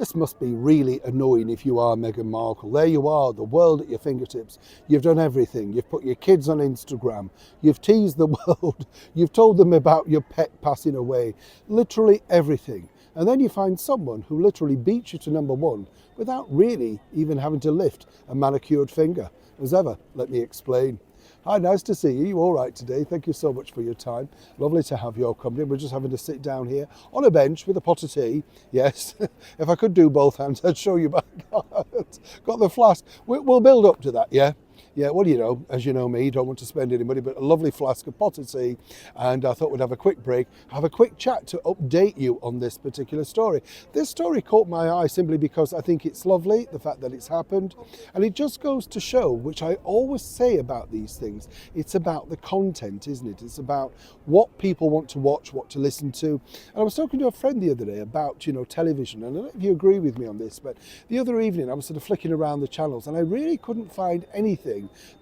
This must be really annoying if you are Meghan Markle. There you are, the world at your fingertips. You've done everything. You've put your kids on Instagram. You've teased the world. You've told them about your pet passing away. Literally everything. And then you find someone who literally beats you to number one without really even having to lift a manicured finger. As ever, let me explain. Hi, nice to see you. You all right today? Thank you so much for your time. Lovely to have your company. We're just having to sit down here on a bench with a pot of tea. Yes, if I could do both hands, I'd show you, but got the flask. We'll build up to that, yeah? Yeah, well, you know, as you know me, you don't want to spend any money, but a lovely flask of pot of tea. And I thought we'd have a quick break, have a quick chat to update you on this particular story. This story caught my eye simply because I think it's lovely, the fact that it's happened. And it just goes to show, which I always say about these things, it's about the content, isn't it? It's about what people want to watch, what to listen to. And I was talking to a friend the other day about, you know, television. And I don't know if you agree with me on this, but the other evening I was sort of flicking around the channels and I really couldn't find anything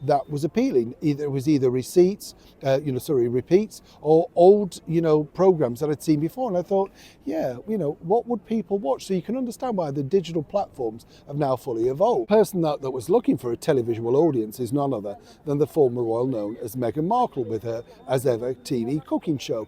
that was appealing. It was either repeats, or old, programs that I'd seen before. And I thought, yeah, what would people watch? So you can understand why the digital platforms have now fully evolved. The person that was looking for a televisual audience is none other than the former royal known as Meghan Markle with her As Ever TV cooking show.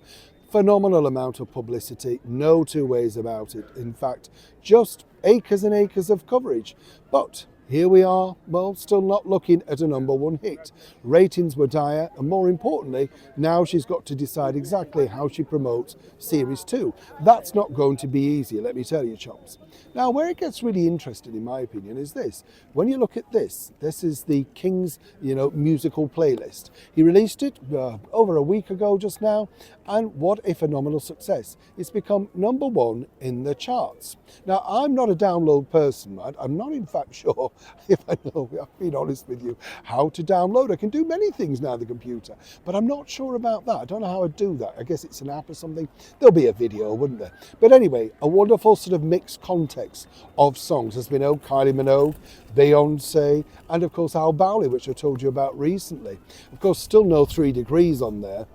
Phenomenal amount of publicity, no two ways about it. In fact, just acres and acres of coverage. But here we are, well, still not looking at a number one hit. Ratings were dire, and more importantly, now she's got to decide exactly how she promotes Series 2. That's not going to be easy, let me tell you, chums. Now, where it gets really interesting, in my opinion, is this. When you look at this is the King's, musical playlist. He released it over a week ago just now, and what a phenomenal success. It's become number one in the charts. Now, I'm not a download person, right? I'm not, in fact, sure, if I know, I've been honest with you, how to download. I can do many things now on the computer, but I'm not sure about that. I don't know how I'd do that. I guess it's an app or something. There'll be a video, wouldn't there? But anyway, a wonderful sort of mixed context of songs. As we know, Kylie Minogue, Beyonce, and of course Al Bowley, which I told you about recently. Of course, still no 3 Degrees on there,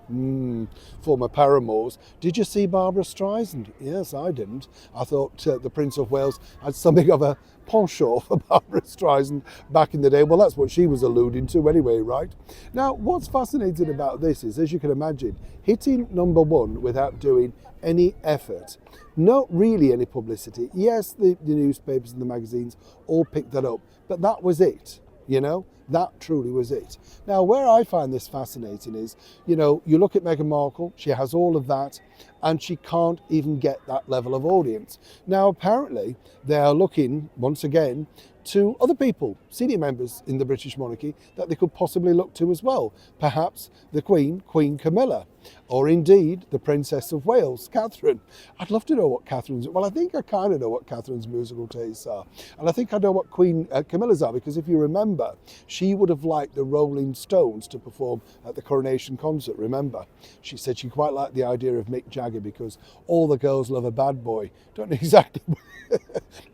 former paramours. Did you see Barbara Streisand? Yes, I didn't. I thought the Prince of Wales had something of a penchant for Barbara Streisand back in the day. Well, that's what she was alluding to anyway, right? Now, what's fascinating about this is, as you can imagine, hitting number one without doing any effort. Not really any publicity. Yes, the newspapers and the magazines all picked that up, but that was it, That truly was it. Now, where I find this fascinating is, you look at Meghan Markle, she has all of that, and she can't even get that level of audience. Now, apparently, they are looking, once again, to other people, senior members in the British monarchy, that they could possibly look to as well. Perhaps the Queen Camilla, or indeed the Princess of Wales, Catherine. I'd love to know what I think I kind of know what Catherine's musical tastes are. And I think I know what Queen Camilla's are, because if you remember, she would have liked the Rolling Stones to perform at the coronation concert, remember? She said she quite liked the idea of Mick Jagger because all the girls love a bad boy. Don't know exactly,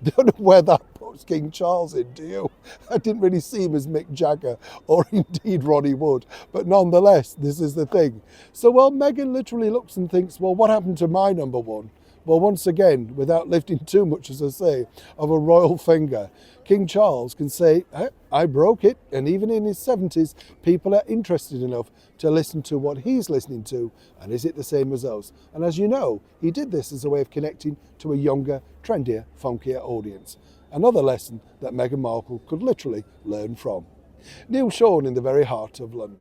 don't know where that puts King Charles in, do you? I didn't really see him as Mick Jagger or indeed Ronnie Wood, but nonetheless, this is the thing. So, Meghan literally looks and thinks, well, what happened to my number one? Well, once again, without lifting too much, as I say, of a royal finger, King Charles can say, hey, I broke it. And even in his 70s, people are interested enough to listen to what he's listening to. And is it the same as us? And as you know, he did this as a way of connecting to a younger, trendier, funkier audience. Another lesson that Meghan Markle could literally learn from. Neil Sean in the very heart of London.